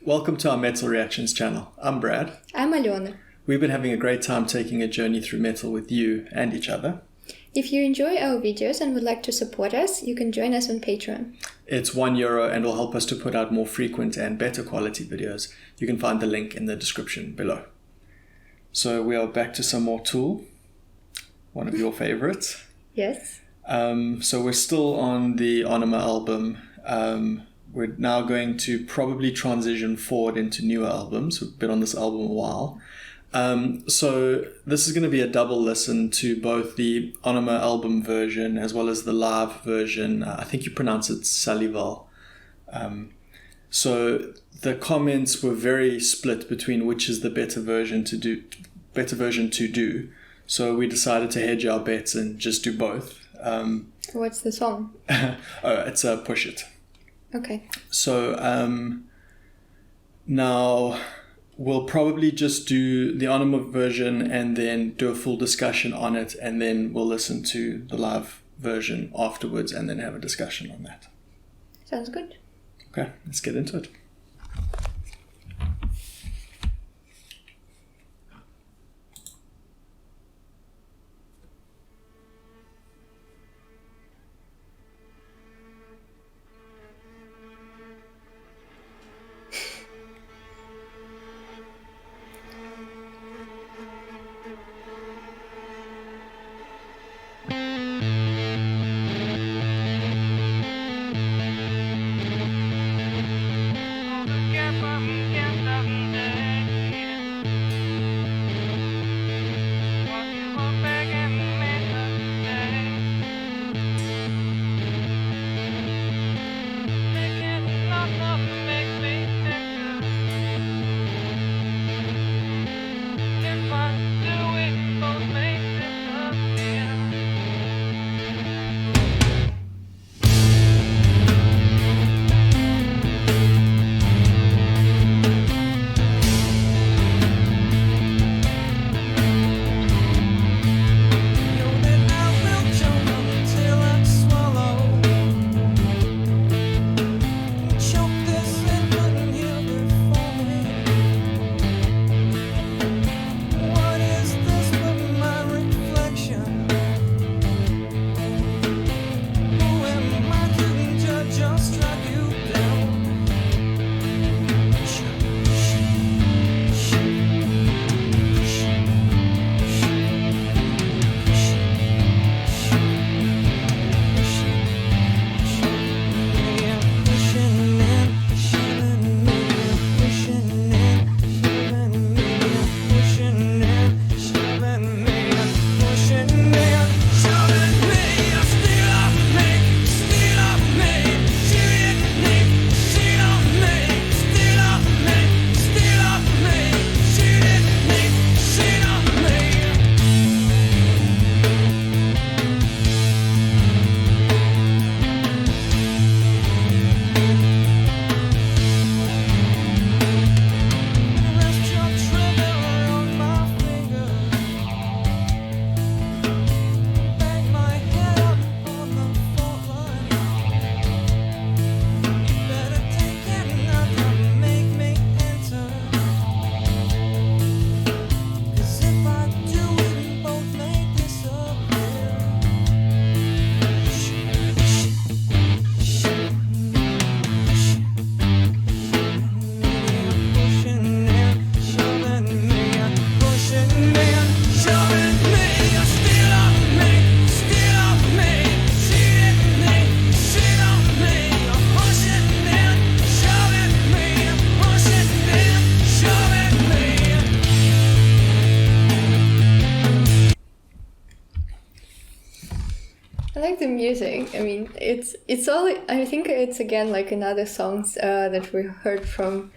Welcome to our Metal Reactions channel. I'm Brad. I'm Alena. We've been having a great time taking a journey through metal with you and each other. If you enjoy our videos and would like to support us, you can join us on Patreon. It's €1 and will help us to put out more frequent and better quality videos. You can find the link in the description below. So we are back to some more Tool, one of your favorites. Yes. So we're still on the Ænima album. We're now going to probably transition forward into newer albums. We've been on this album a while. So this is going to be a double listen to both the Ænima album version as well as the live version. I think you pronounce it Salival. So the comments were very split between which is the better version to do. So we decided to hedge our bets and just do both. What's the song? It's Pushit. Okay. So now we'll probably just do the Ænima version and then do a full discussion on it, and then we'll listen to the live version afterwards and then have a discussion on that. Sounds good. Okay, let's get into it. Music. I mean, it's all. I think it's again like another songs that we heard from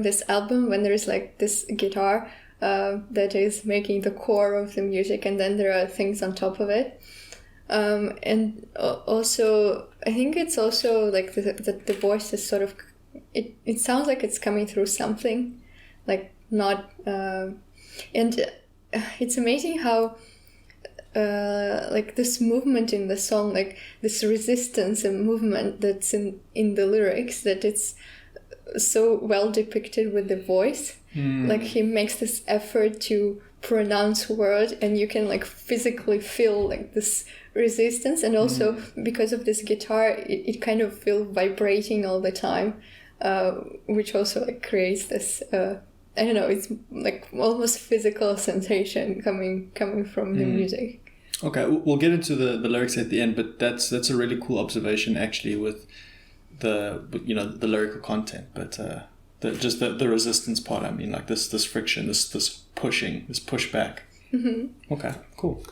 this album, when there's like this guitar that is making the core of the music, and then there are things on top of it. And also, I think it's also like the voice is sort of. It sounds like it's coming through something, like not. And it's amazing how. Like this movement in the song, like this resistance and movement that's in the lyrics, that it's so well depicted with the voice. Like he makes this effort to pronounce words, and you can like physically feel like this resistance, and also because of this guitar, it kind of feels vibrating all the time, which also like creates this I don't know, it's like almost physical sensation coming from the music. Okay, we'll get into the lyrics at the end, but that's a really cool observation actually with the lyrical content, but just the resistance part. I mean, like this friction, this pushing, this pushback. Okay, cool.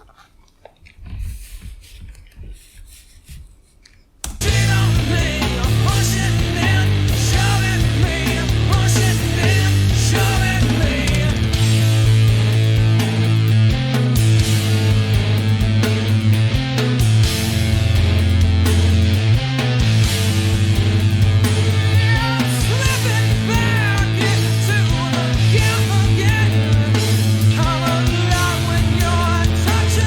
Touch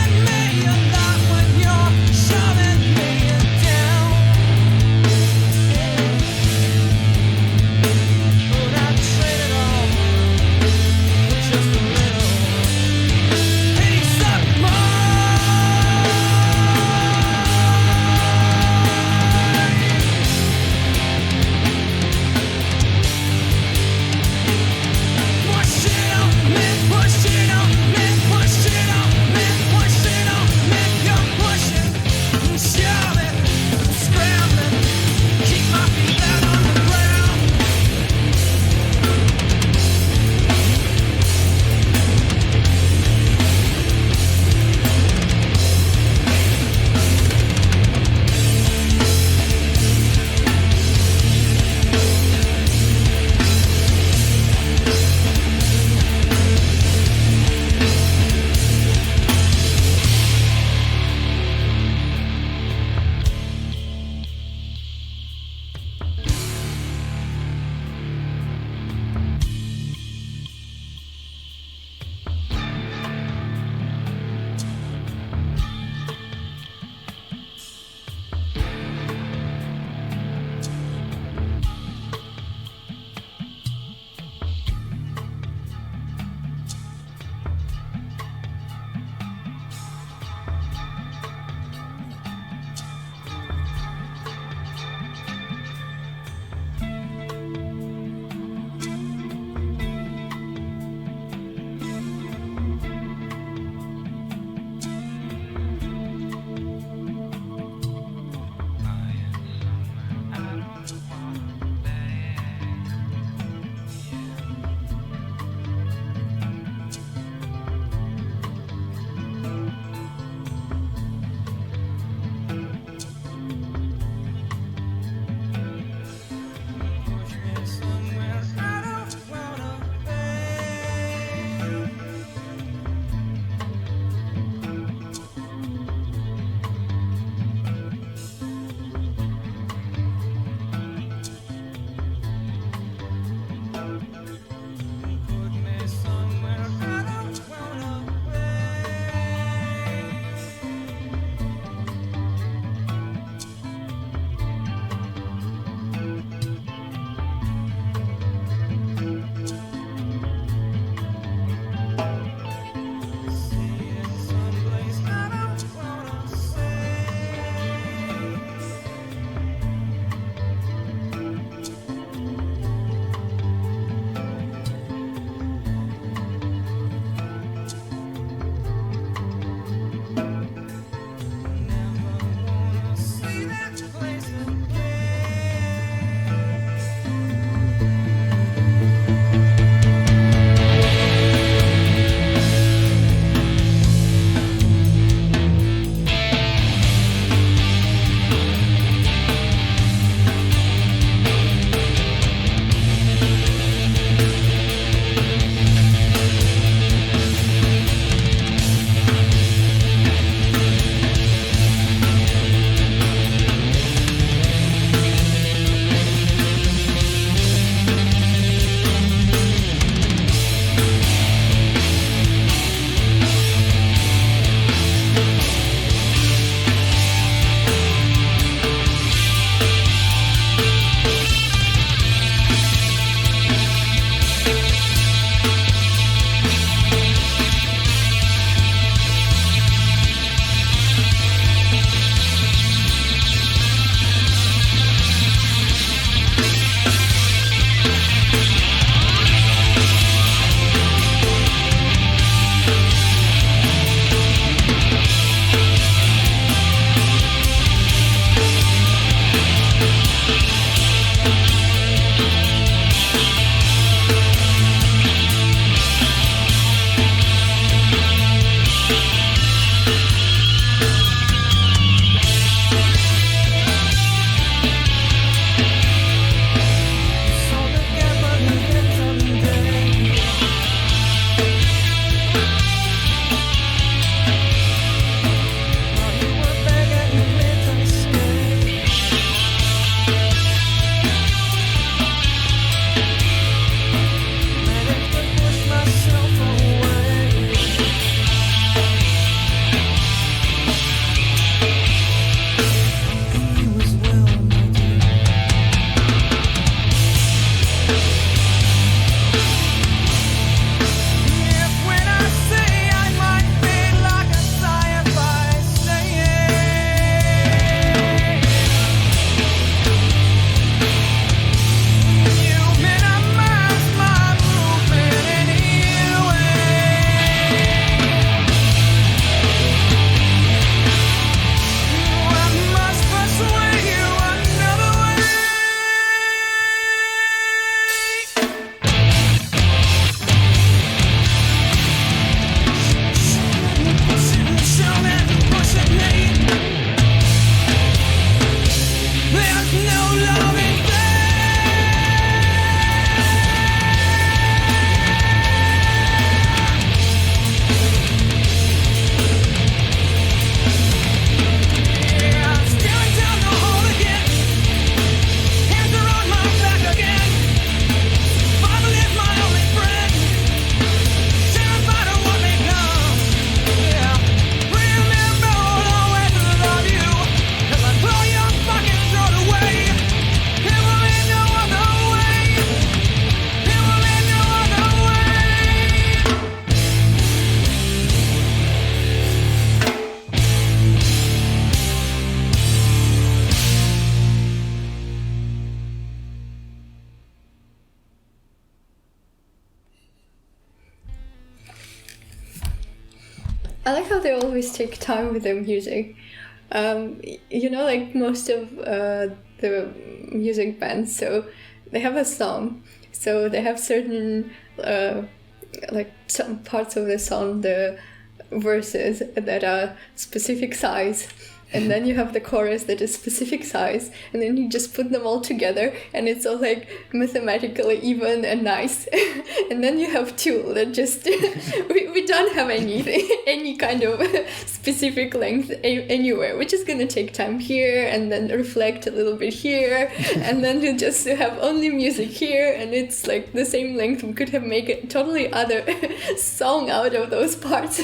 I like how they always take time with their music. Like most of the music bands, so they have a song, so they have certain like some parts of the song, the verses that are specific size, and then you have the chorus that is specific size, and then you just put them all together and it's all like mathematically even and nice. And then you have two that just we don't have any kind of specific length anywhere. We're just gonna take time here and then reflect a little bit here, and then you just have only music here, and it's like the same length. We could have made a totally other song out of those parts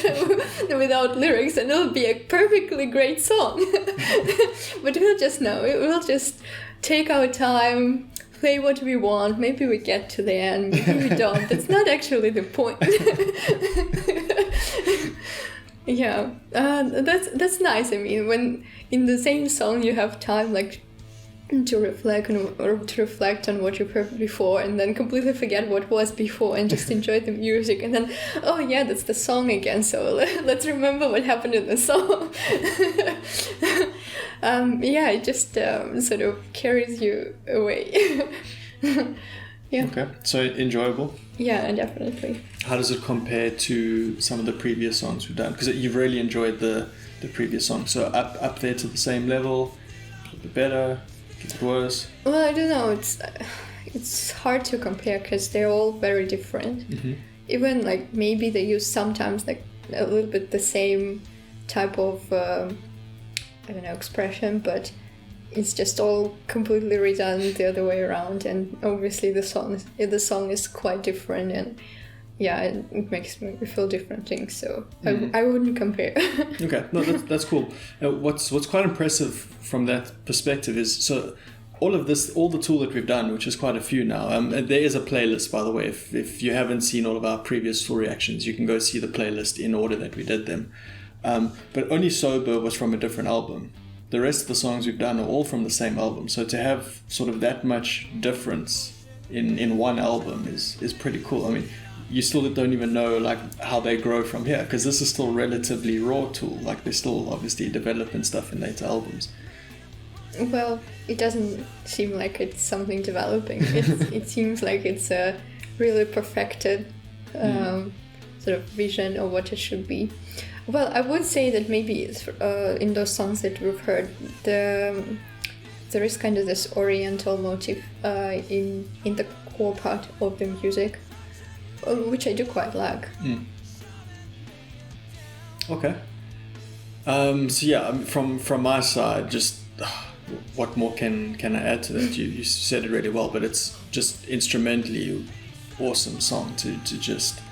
without lyrics, and it'll be a perfectly great song. But we'll just take our time, play what we want. Maybe we get to the end, maybe we don't. That's not actually the point. Yeah, that's nice. I mean, when in the same song you have time like to reflect on what you heard before, and then completely forget what was before and just enjoy the music, and then oh yeah, that's the song again, so let's remember what happened in the song. It just sort of carries you away. Yeah. Okay, so enjoyable. Yeah, definitely. How does it compare to some of the previous songs we've done? Because you've really enjoyed the previous song, so up there to the same level, a little bit better. It's worse. Well, I don't know. It's hard to compare because they're all very different. Mm-hmm. Even like maybe they use sometimes like a little bit the same type of expression, but it's just all completely redone the other way around. And obviously the song is quite different, and yeah, it makes me feel different things. So I wouldn't compare. Okay, no, that's cool. What's quite impressive from that perspective is, so all the tool that we've done, which is quite a few now. There is a playlist, by the way. If you haven't seen all of our previous full reactions, you can go see the playlist in order that we did them. But only Sober was from a different album. The rest of the songs we've done are all from the same album. So to have sort of that much difference in one album is pretty cool. I mean, you still don't even know like how they grow from here, because this is still relatively raw tool. Like they still obviously developing stuff in later albums. Well, it doesn't seem like it's something developing. It seems like it's a really perfected sort of vision of what it should be. Well, I would say that maybe in those songs that we've heard, there is kind of this oriental motif in the core part of the music, which I do quite like. Okay. So yeah, from my side, just what more can I add to that? You said it really well, but it's just instrumentally awesome song to just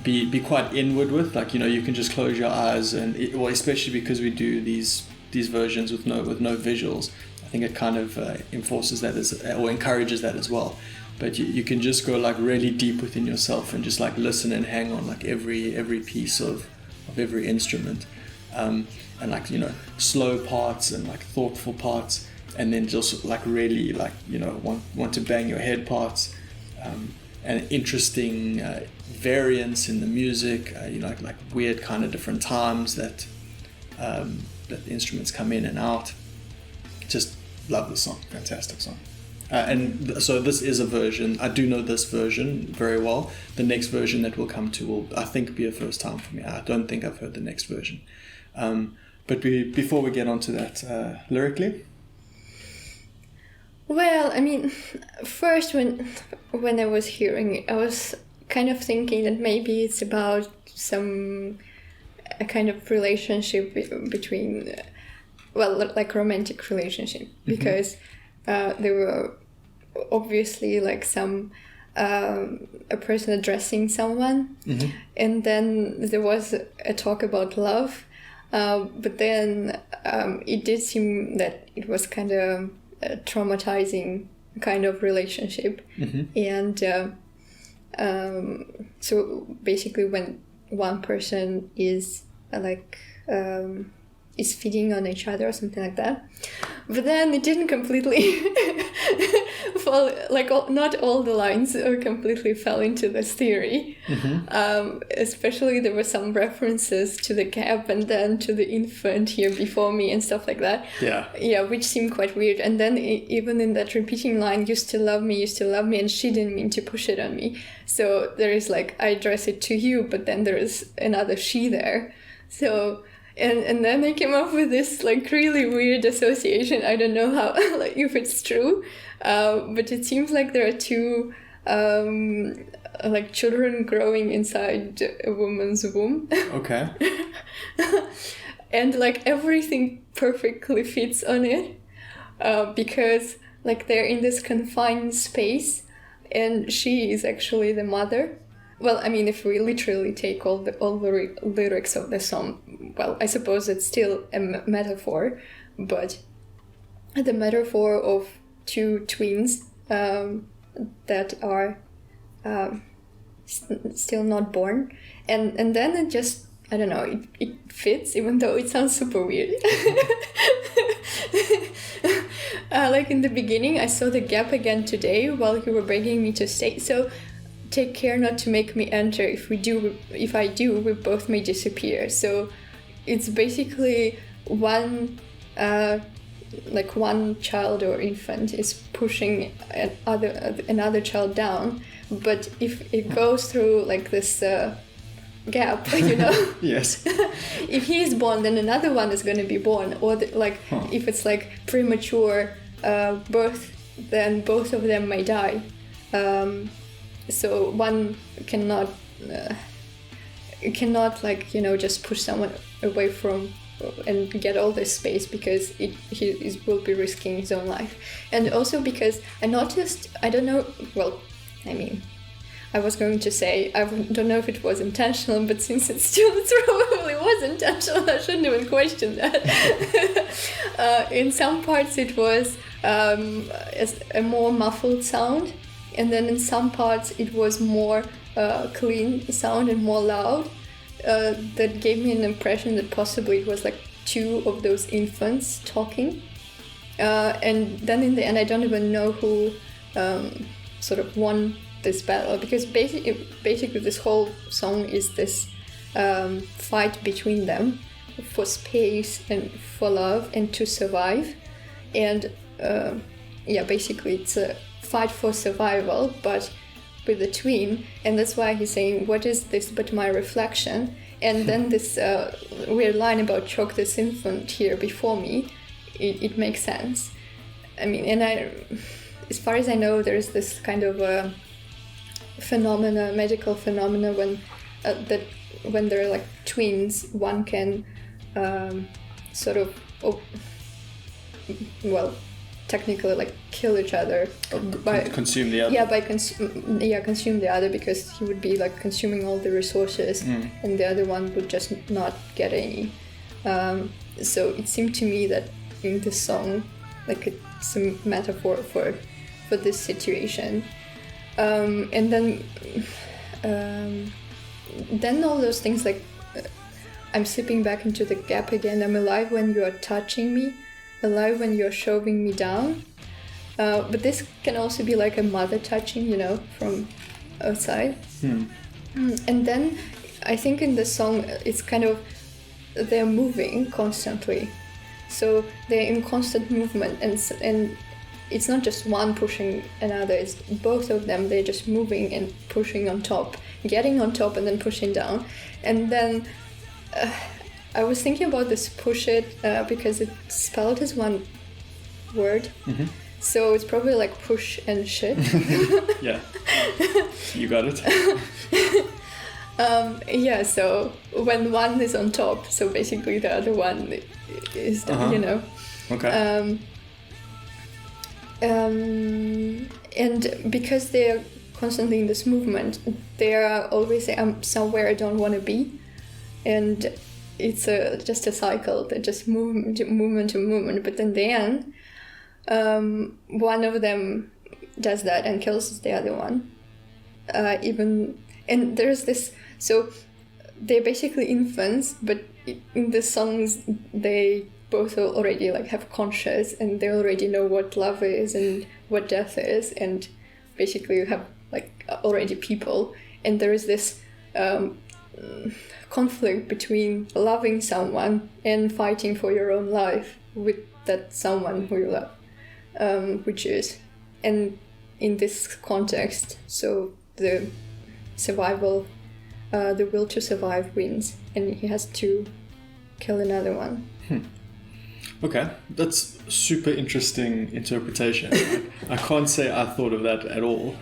be quite inward with. Like, you know, you can just close your eyes, and especially because we do these versions with no visuals, I think it kind of enforces that or encourages that as well. But you can just go like really deep within yourself and just like listen and hang on like every piece of every instrument, and like, you know, slow parts and like thoughtful parts, and then just like really like, you know, want to bang your head parts, and interesting variance in the music, you know, like weird kind of different times that the instruments come in and out. Just love the song, fantastic song. And so this is a version. I do know this version very well. The next version that we'll come to will, I think, be a first time for me. I don't think I've heard the next version. But before we get onto that, lyrically? Well, I mean, first when I was hearing it, I was kind of thinking that maybe it's about a kind of relationship between, well, like romantic relationship, because there were obviously like a person addressing someone, and then there was a talk about love, but then it did seem that it was kind of a traumatizing kind of relationship, and so basically when one person is is feeding on each other or something like that. But then it didn't completely not all the lines completely fell into this theory. Especially there were some references to the gap and then to the infant here before me and stuff like that. Yeah, which seemed quite weird. And then even in that repeating line, you still love me, and she didn't mean to push it on me. So there is like, I address it to you, but then there is another she there. So... And then I came up with this like really weird association. I don't know how, like, if it's true, but it seems like there are two like children growing inside a woman's womb. Okay. And like everything perfectly fits on it, because like they're in this confined space, and she is actually the mother. Well, I mean, if we literally take all the lyrics of the song, well, I suppose it's still a metaphor, but the metaphor of two twins that are still not born, and then it just, I don't know, it fits, even though it sounds super weird. Like in the beginning, I saw the gap again today while you were begging me to stay. So. Take care not to make me enter. If I do, we both may disappear. So it's basically one child or infant is pushing another child down. But if it goes through like this gap, you know. Yes. If he is born, then another one is going to be born. Or if it's like premature birth, then both of them may die. So one cannot like, you know, just push someone away from and get all this space, because he will be risking his own life. And also because I noticed, I don't know, well, I mean, I was going to say, I don't know if it was intentional, but since it probably was intentional, I shouldn't even question that. In some parts it was a more muffled sound. And then in some parts it was more clean sound and more loud. That gave me an impression that possibly it was like two of those infants talking. And then in the end, I don't even know who sort of won this battle, because basically this whole song is this fight between them for space and for love and to survive. And basically it's a fight for survival, but with a twin. And that's why he's saying, what is this but my reflection? And then this weird line about choke this infant here before me, it makes sense. I mean, and as far as I know, there's this kind of medical phenomena when they're like twins, one can technically like kill each other by consume the other. Consume the other, because he would be like consuming all the resources, and the other one would just not get any. So it seemed to me that in this song, like it's a metaphor for this situation. And then all those things like I'm slipping back into the gap again. I'm alive when you are touching me, alive when you're shoving me down. But this can also be like a mother touching, you know, from outside. And then I think in the song it's kind of, they're moving constantly. So they're in constant movement, and it's not just one pushing another, it's both of them. They're just moving and pushing on top, getting on top and then pushing down. And then I was thinking about this Pushit because it's spelled as one word. So it's probably like push and shit. Yeah, you got it. So when one is on top, so basically the other one is down, you know. Okay. And because they're constantly in this movement, they are always somewhere I don't want to be, and it's just a cycle. They just movement to movement. But in the end, one of them does that and kills the other one. And there's this. So they're basically infants, but in the songs they both already like have conscience, and they already know what love is and what death is, and basically you have like already people, and there is this conflict between loving someone and fighting for your own life with that someone who you love, which is, and in this context, so the survival, the will to survive wins, and he has to kill another one. Okay, that's super interesting interpretation. I can't say I thought of that at all,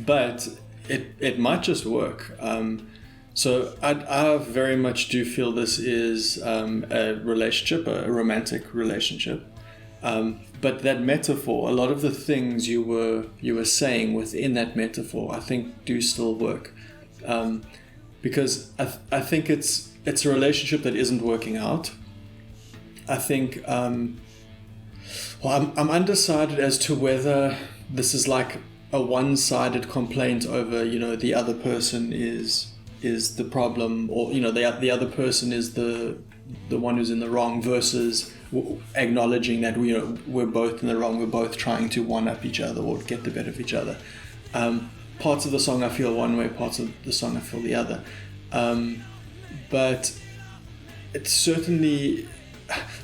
but it might just work. So I very much do feel this is a relationship, a romantic relationship. But that metaphor, a lot of the things you were saying within that metaphor, I think do still work. Because I think it's a relationship that isn't working out. I think, I'm undecided as to whether this is like a one-sided complaint over, the other person is the problem, or, the other person is the one who's in the wrong, versus acknowledging that we're both in the wrong, we're both trying to one-up each other or get the better of each other. Parts of the song I feel one way, parts of the song I feel the other. But it's certainly...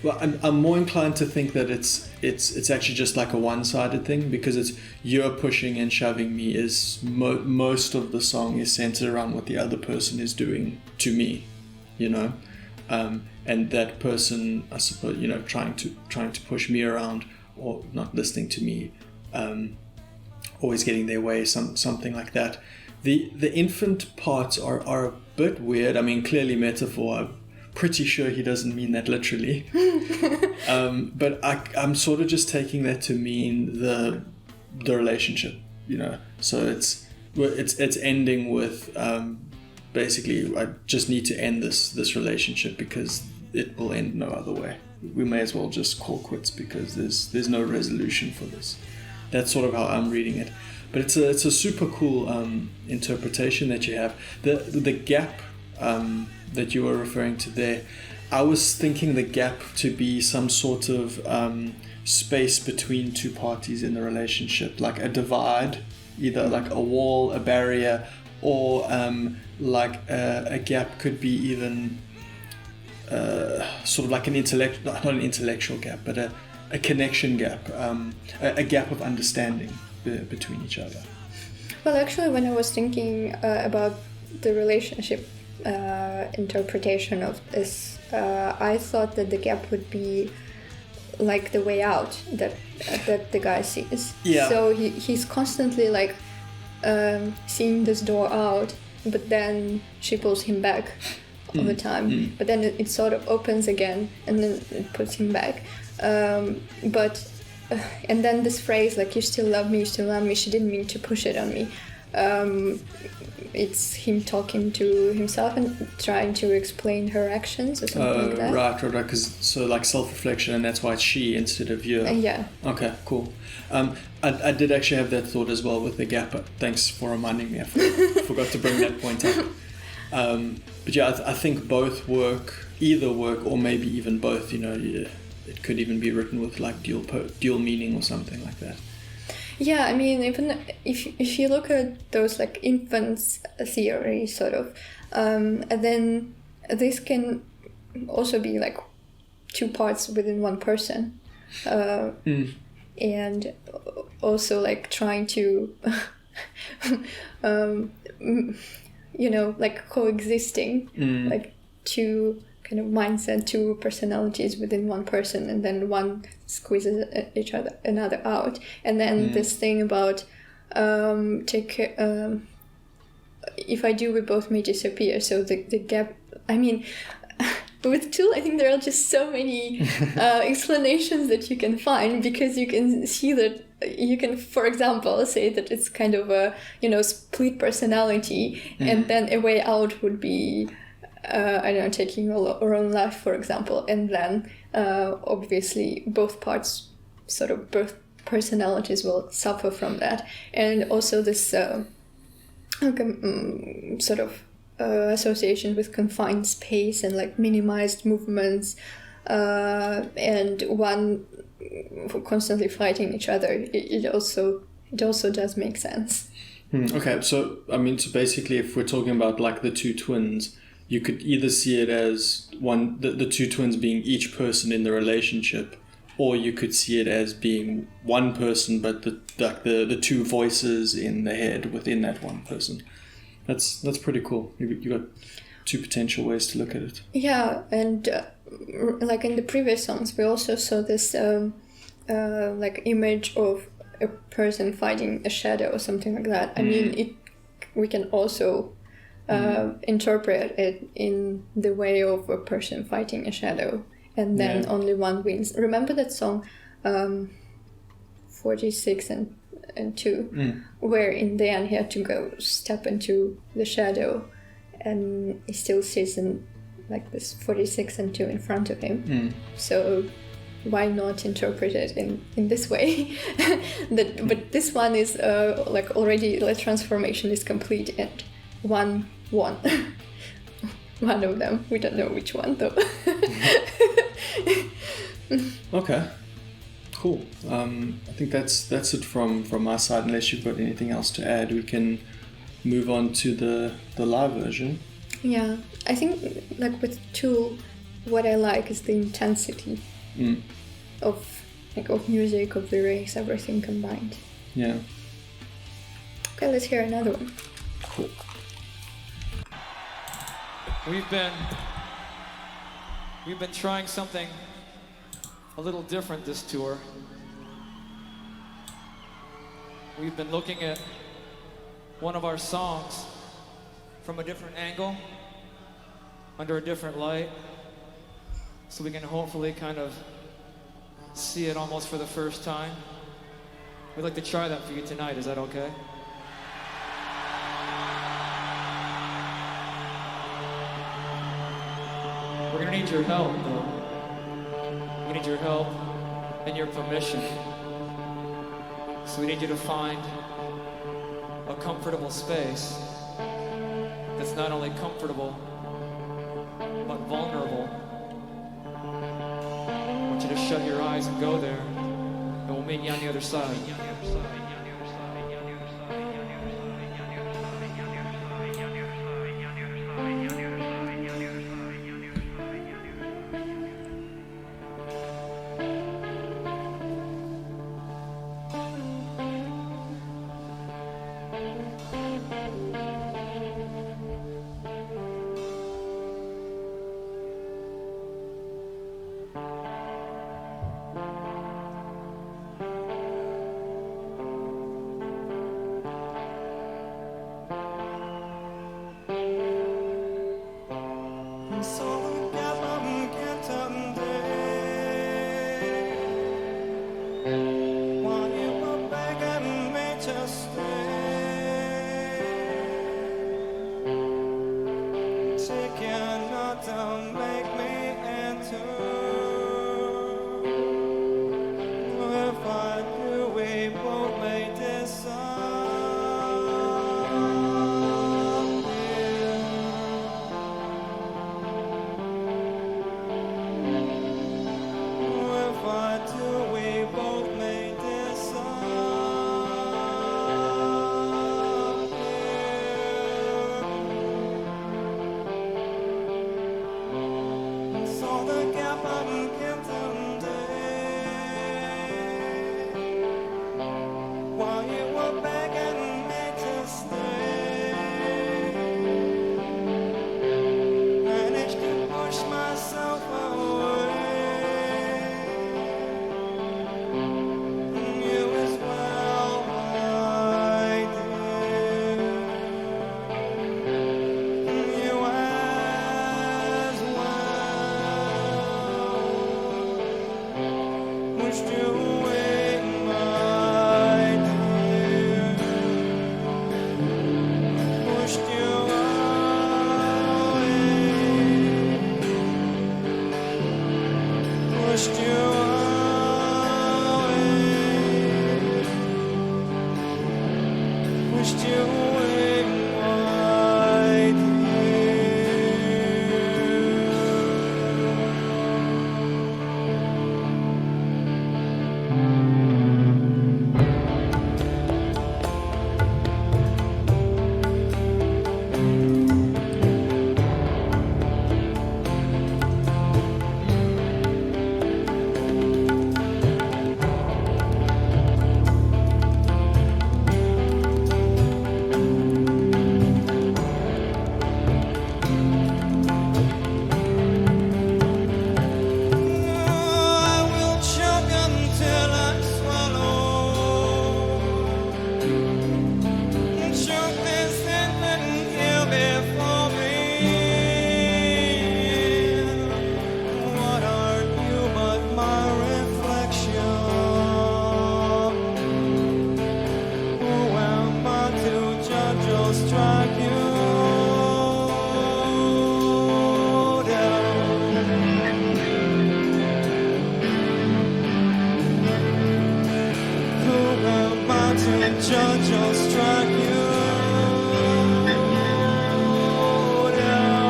Well, I'm more inclined to think that it's actually just like a one-sided thing, because it's you're pushing and shoving me. Is most of the song is centered around what the other person is doing to me, and that person, I suppose, trying to push me around or not listening to me, always getting their way, something like that. The infant parts are a bit weird. I mean, clearly metaphor. Pretty sure he doesn't mean that literally, but I'm sort of just taking that to mean the relationship, So it's ending with basically I just need to end this relationship because it will end no other way. We may as well just call quits because there's no resolution for this. That's sort of how I'm reading it, but it's a super cool interpretation that you have. The gap. That you were referring to there, I was thinking the gap to be some sort of space between two parties in the relationship, like a divide, either like a wall, a barrier, or like a gap could be even sort of like not an intellectual gap, but a connection gap, a gap of understanding between each other. Well, actually, when I was thinking about the relationship interpretation of this, I thought that the gap would be like the way out that the guy sees. Yeah. So he's constantly like seeing this door out, but then she pulls him back all the time. But then it sort of opens again, and then it puts him back. But and then this phrase like "you still love me, you still love me." She didn't mean to push it on me. It's him talking to himself and trying to explain her actions or something like that. Right. Because so like self-reflection, and that's why it's she instead of you. Yeah. Okay, cool. I did actually have that thought as well with the gap, but thanks for reminding me. I forgot to bring that point up. But yeah, I think both work, either work or maybe even both. It could even be written with like dual meaning or something like that. Yeah, I mean, even if you look at those like infants theory sort of, and then this can also be like two parts within one person, and also like trying to, like coexisting, like two kind of mindset, two personalities within one person, and then one squeezes another out, and then this thing about if I do, we both may disappear. So the gap. I mean, with Tool, I think there are just so many explanations that you can find, because you can see that you can, for example, say that it's kind of a split personality, and then a way out would be. I don't know, taking our own life, for example, and then obviously both parts, sort of both personalities will suffer from that, and also this sort of association with confined space and like minimized movements, and one constantly fighting each other, it also does make sense. Okay, so basically, if we're talking about like the two twins, you could either see it as the two twins being each person in the relationship, or you could see it as being one person, but the two voices in the head within that one person. That's pretty cool. You got two potential ways to look at it. Yeah, and like in the previous songs, we also saw this like image of a person fighting a shadow or something like that. I mean, we can also interpret it in the way of a person fighting a shadow, and then only one wins. Remember that song 46 and 2, where in the end he had to go step into the shadow, and he still sees in like this 46 and 2 in front of him. So why not interpret it in this way? But this one is like already the transformation is complete, and one won. One of them. We don't know which one though. Okay. Cool. I think that's it from my side. Unless you've got anything else to add, we can move on to the live version. Yeah, I think like with Tool, what I like is the intensity of music, of lyrics, everything combined. Yeah. Okay, let's hear another one. Cool. We've been trying something a little different this tour. We've been looking at one of our songs from a different angle, under a different light, so we can hopefully kind of see it almost for the first time. We'd like to try that for you tonight. Is that okay? We're gonna need your help, though. We need your help and your permission. So we need you to find a comfortable space that's not only comfortable, but vulnerable. I want you to shut your eyes and go there, and we'll meet you on the other side. strike you down. Who am I to judge or strike you down?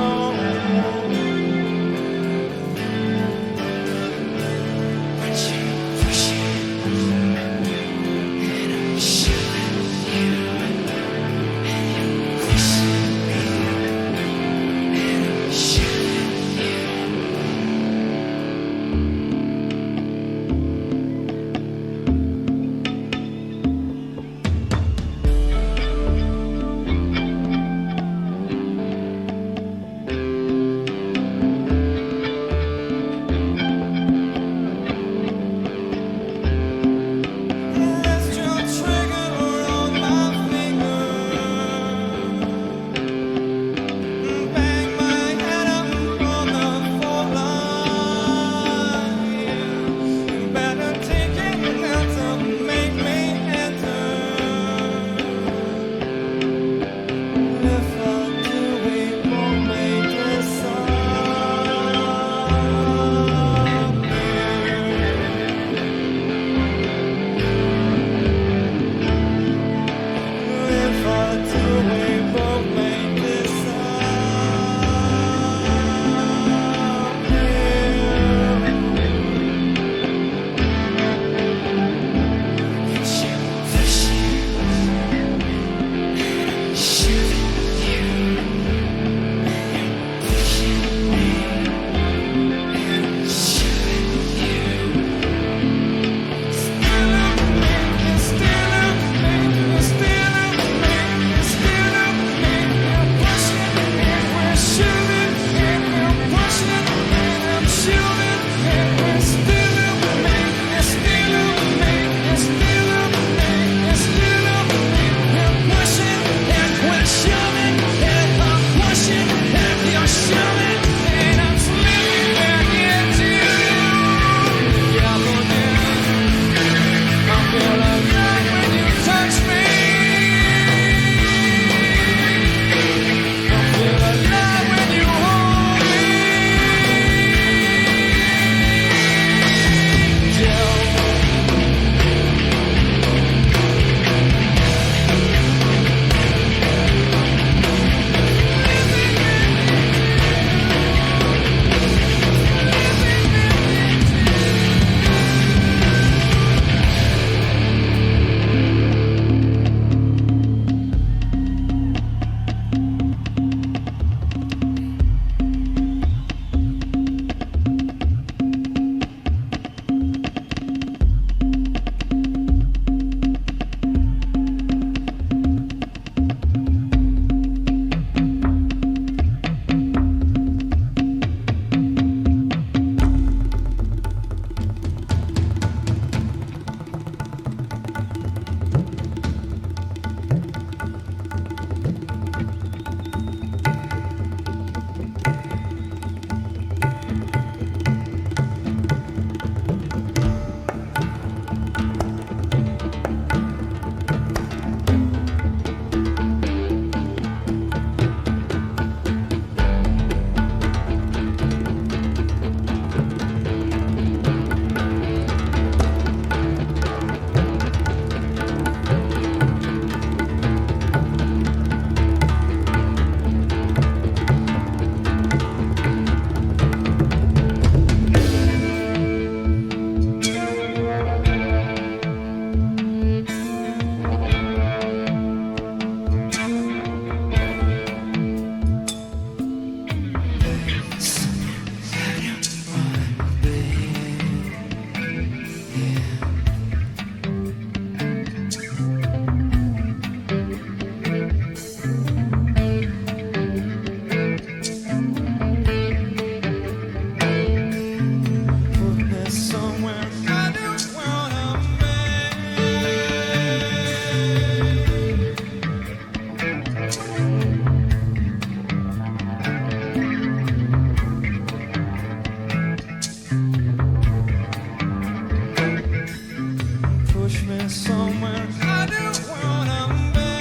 somewhere I don't wanna be.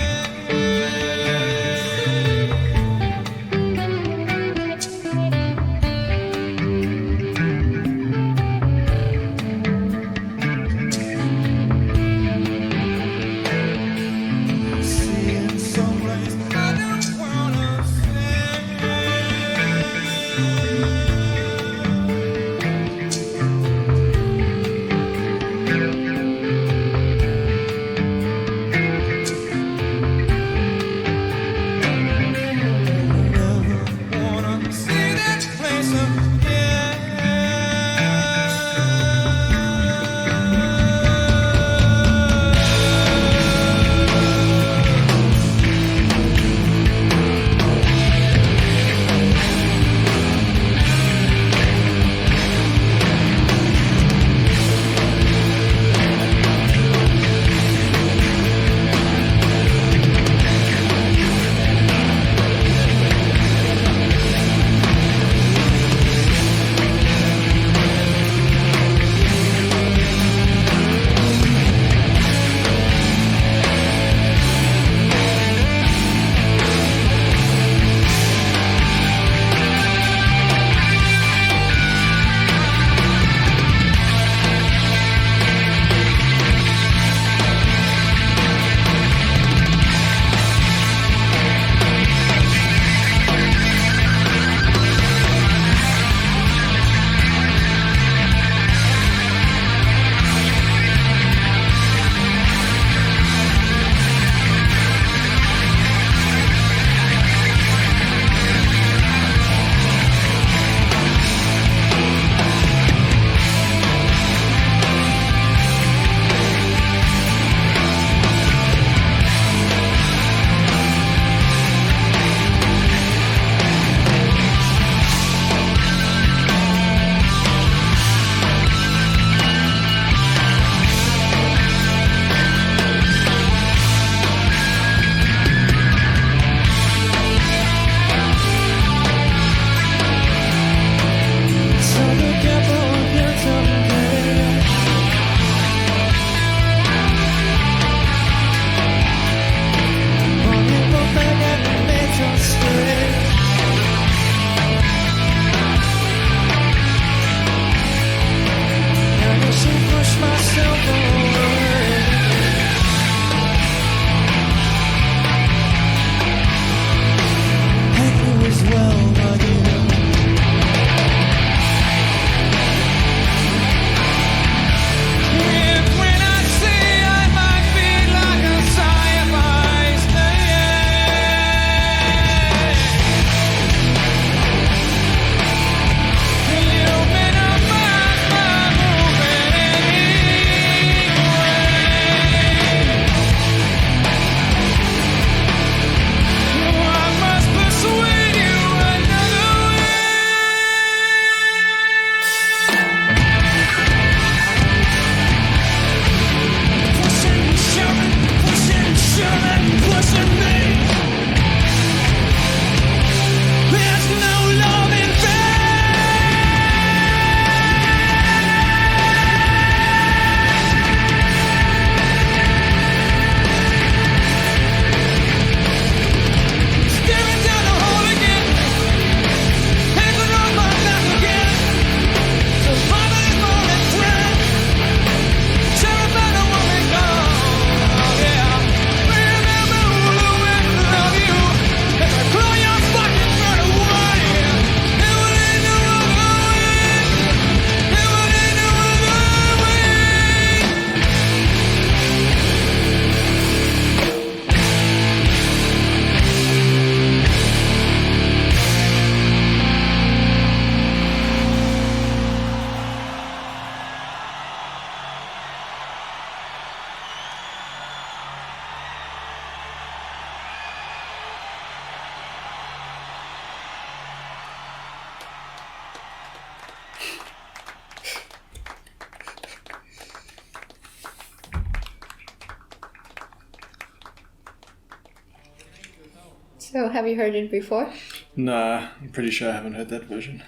So have you heard it before? Nah, I'm pretty sure I haven't heard that version.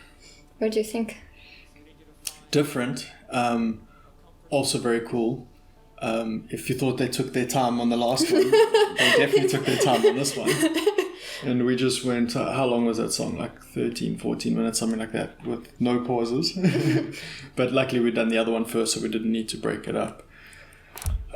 What do you think? Different. Also very cool. If you thought they took their time on the last one, they definitely took their time on this one. And we just went, how long was that song? Like 13, 14 minutes, something like that, with no pauses. But luckily we'd done the other one first, so we didn't need to break it up.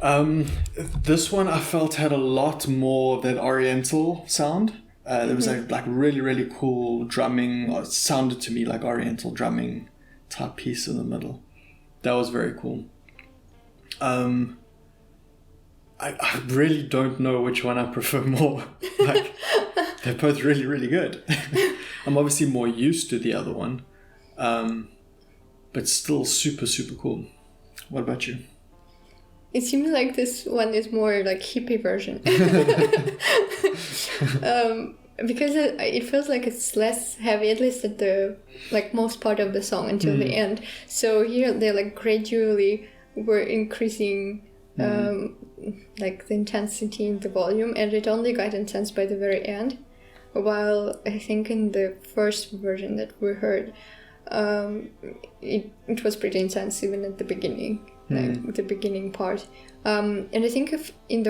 This one I felt had a lot more of that oriental sound. There was like really, really cool drumming. It sounded to me like oriental drumming type piece in the middle. That was very cool. I really don't know which one I prefer more. Like, they're both really, really good. I'm obviously more used to the other one, but still super, super cool. What about you? It seems like this one is more like hippie version. Because it feels like it's less heavy, at least at the like most part of the song until the end. So here they like gradually were increasing like the intensity in the volume, and it only got intense by the very end. While I think in the first version that we heard, it was pretty intense even at the beginning, like the beginning part. And I think if in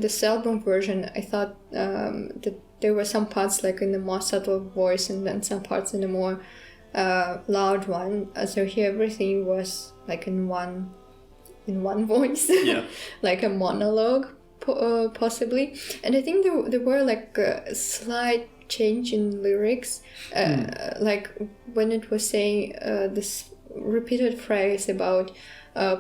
this album version, I thought that there were some parts like in the more subtle voice, and then some parts in the more loud one. So here everything was like in one voice, like a monologue possibly. And I think there were like a slight change in lyrics, like when it was saying this repeated phrase about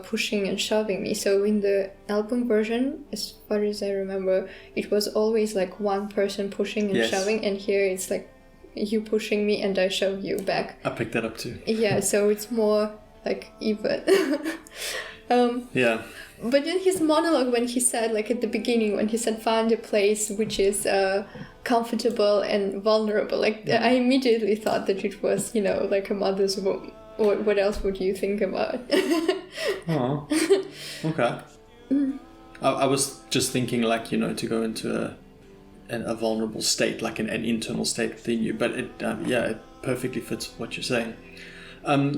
pushing and shoving me. So in the album version, as far as I remember, it was always like one person pushing and shoving, and here it's like you pushing me and I shove you back. I picked that up too. Yeah, so it's more like even. But in his monologue, when he said, like at the beginning, when he said find a place which is comfortable and vulnerable, like I immediately thought that it was, like a mother's womb. What else would you think about? Oh, okay. I was just thinking, like, to go into a vulnerable state, like an internal state within you. But it perfectly fits what you're saying.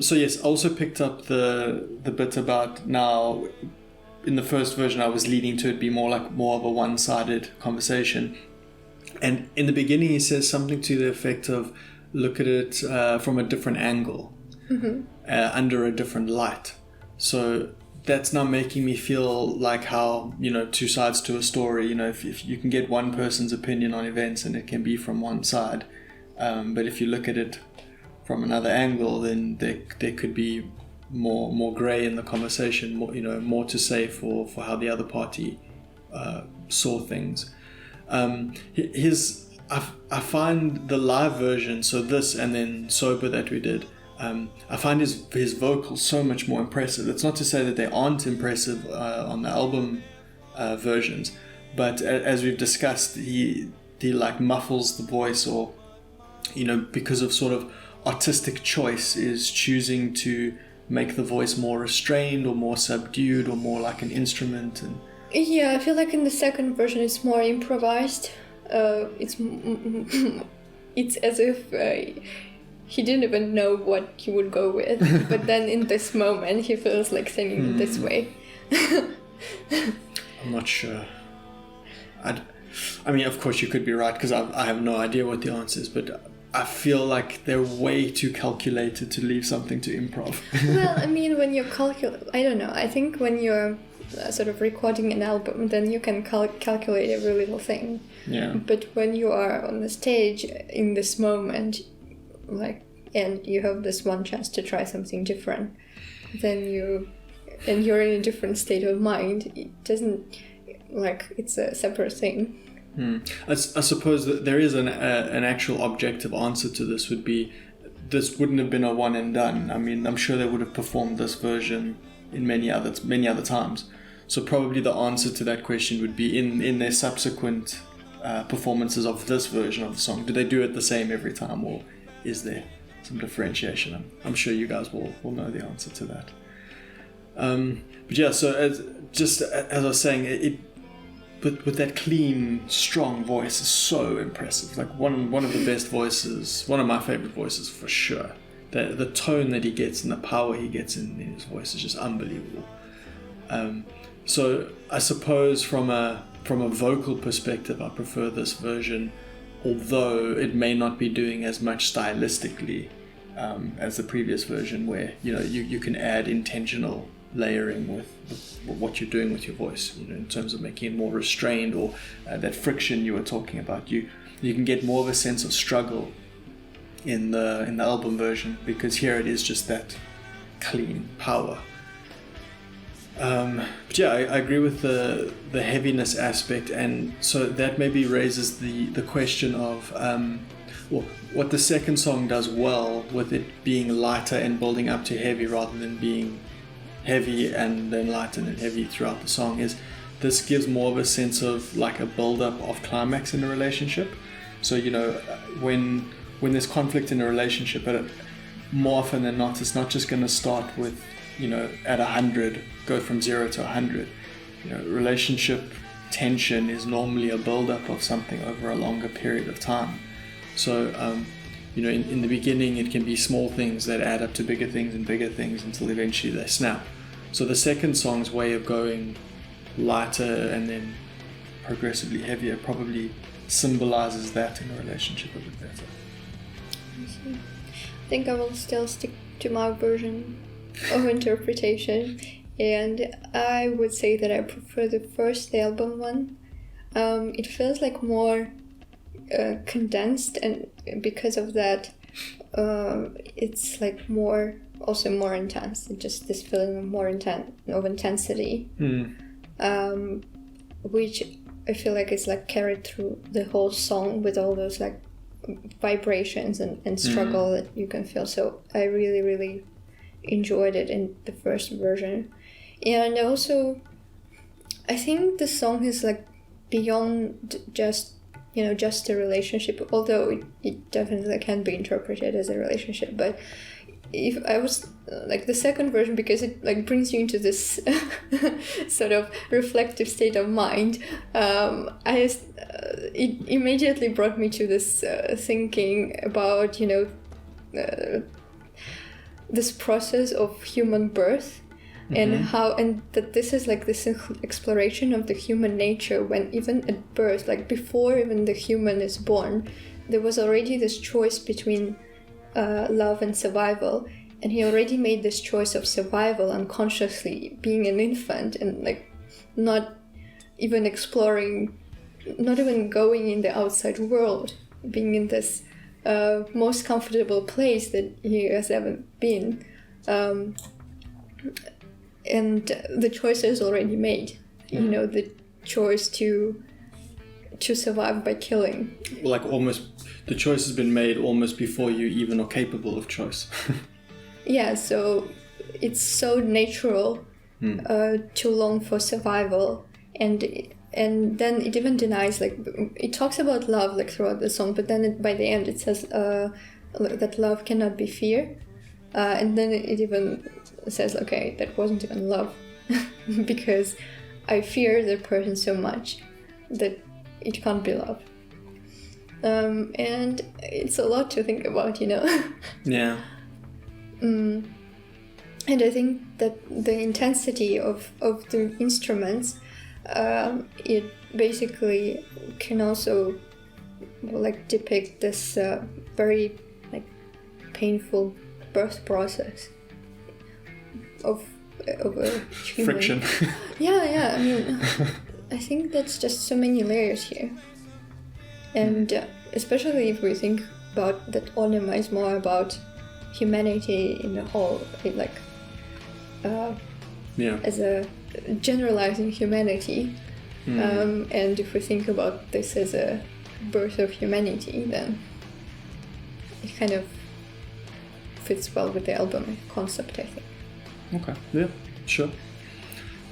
So yes, I also picked up the bit about now. In the first version, I was leading to it be more of a one-sided conversation. And in the beginning, he says something to the effect of, look at it from a different angle. Under a different light. So that's now making me feel like how, two sides to a story, if you can get one person's opinion on events and it can be from one side, but if you look at it from another angle, then there could be more grey in the conversation, more to say for how the other party saw things. I find the live version, so this and then Sober that we did, I find his vocals so much more impressive. It's not to say that they aren't impressive on the album versions, but as we've discussed, he like muffles the voice, or because of sort of artistic choice, is choosing to make the voice more restrained or more subdued or more like an instrument. And yeah, I feel like in the second version it's more improvised. It's as if he didn't even know what he would go with, but then in this moment he feels like singing this way. I'm not sure. I mean, of course you could be right, because I have no idea what the answer is, but I feel like they're way too calculated to leave something to improv. Well, I mean, when you're I don't know, I think when you're sort of recording an album, then you can calculate every little thing. Yeah. But when you are on the stage in this moment, and you have this one chance to try something different, then you're in a different state of mind. It doesn't, it's a separate thing. I suppose that there is an actual objective answer to this. Would be, this wouldn't have been a one and done. I mean, I'm sure they would have performed this version in many other times. So probably the answer to that question would be in their subsequent performances of this version of the song. Do they do it the same every time, or is there some differentiation? I'm sure you guys will know the answer to that. But yeah, so as I was saying, but with that clean, strong voice is so impressive. Like one of the best voices, one of my favorite voices for sure. The tone that he gets and the power he gets in his voice is just unbelievable. So I suppose from a vocal perspective, I prefer this version, although it may not be doing as much stylistically as the previous version, where you can add intentional layering with what you're doing with your voice, in terms of making it more restrained, or that friction you were talking about. You can get more of a sense of struggle in the album version, because here it is just that clean power. But yeah, I agree with the heaviness aspect, and so that maybe raises the question of what the second song does well, with it being lighter and building up to heavy rather than being heavy and then light and then heavy throughout the song, is this gives more of a sense of like a build-up of climax in a relationship. So when there's conflict in a relationship, more often than not, it's not just going to start with at 100, go from 0 to 100. Relationship tension is normally a build-up of something over a longer period of time. So in the beginning it can be small things that add up to bigger things and bigger things until eventually they snap. So the second song's way of going lighter and then progressively heavier probably symbolizes that in a relationship a bit better. I think I will still stick to my version of interpretation, and I would say that I prefer the first album one. It feels like more condensed, and because of that it's like more intense. It's just this feeling of more of intensity, which I feel like is like carried through the whole song, with all those like vibrations and struggle that you can feel. So I really, really enjoyed it in the first version. And also I think the song is like beyond just a relationship, although it definitely can be interpreted as a relationship. But if I was like the second version, because it like brings you into this sort of reflective state of mind, it immediately brought me to this thinking about this process of human birth, and that this is like this exploration of the human nature, when even at birth, like before even the human is born, there was already this choice between love and survival, and he already made this choice of survival unconsciously, being an infant, and like not even exploring, not even going in the outside world, being in this most comfortable place that he has ever been, and the choice is already made. The choice to survive by killing. Like almost, the choice has been made almost before you even are capable of choice. Yeah, so it's so natural to long for survival, and then it even denies, like, it talks about love like throughout the song, but then by the end it says that love cannot be fear, and then it even says, okay, that wasn't even love, because I fear the person so much that it can't be love. And it's a lot to think about, Yeah. And I think that the intensity of the instruments, it basically can also like depict this very like painful birth process of a human. Friction. Yeah. I mean, I think that's just so many layers here, and especially if we think about that Ænima is more about humanity in the whole, as a generalizing humanity, and if we think about this as a birth of humanity, then it kind of fits well with the album concept, I think. Okay, yeah, sure.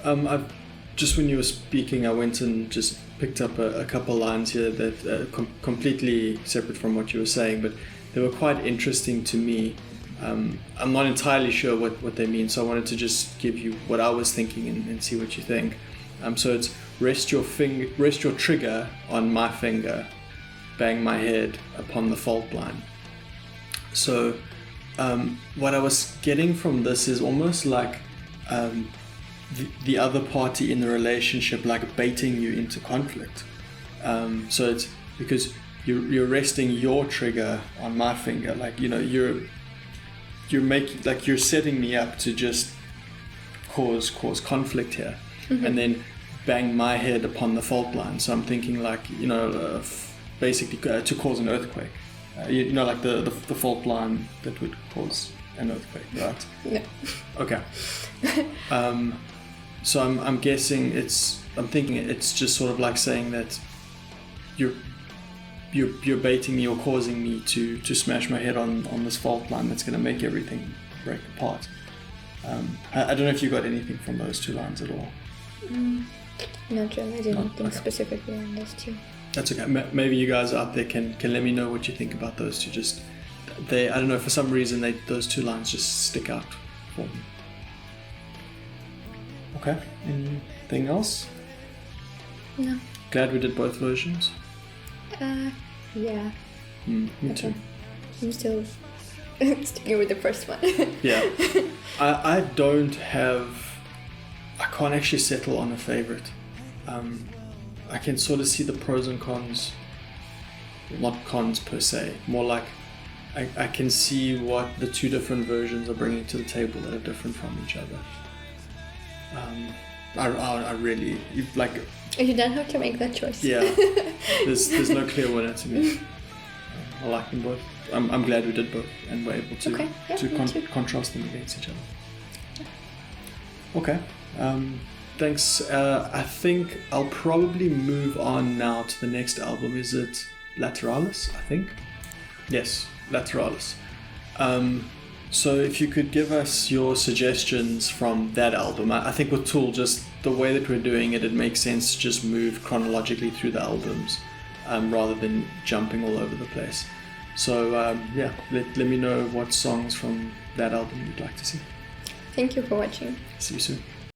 I've just, when you were speaking, I went and just picked up a couple lines here that completely separate from what you were saying, but they were quite interesting to me. I'm not entirely sure what they mean, so I wanted to just give you what I was thinking and see what you think. So it's, rest your trigger on my finger, bang my head upon the fault line. So what I was getting from this is almost like the other party in the relationship like baiting you into conflict. So it's because you're resting your trigger on my finger, like, you know, you're making, like, you're setting me up to just cause conflict here, and then bang my head upon the fault line. So I'm thinking, like, you know, basically to cause an earthquake. You know, like the fault line that would cause an earthquake, right? Yeah. Okay. So I'm guessing I'm thinking it's just sort of like saying that you're baiting me or causing me to smash my head on this fault line that's going to make everything break apart. I don't know if you got anything from those two lines at all. Not really. I didn't think specifically on those two. That's okay. Maybe you guys out there can let me know what you think about those two. Just I don't know, for some reason those two lines just stick out for me. Okay. Anything else? No. Glad we did both versions. Yeah. Me too. I'm still sticking with the first one. Yeah. I can't actually settle on a favorite. I can sort of see the pros and cons, not cons per se, more like I can see what the two different versions are bringing to the table that are different from each other. I really, like... You don't have to make that choice. Yeah, there's no clear winner to me. I like them both. I'm glad we did both and were able to contrast them against each other. Okay. Thanks. I think I'll probably move on now to the next album. Is it Lateralis, I think? Yes, Lateralis. So if you could give us your suggestions from that album. I think with Tool, just the way that we're doing it, it makes sense to just move chronologically through the albums rather than jumping all over the place. So let me know what songs from that album you'd like to see. Thank you for watching. See you soon.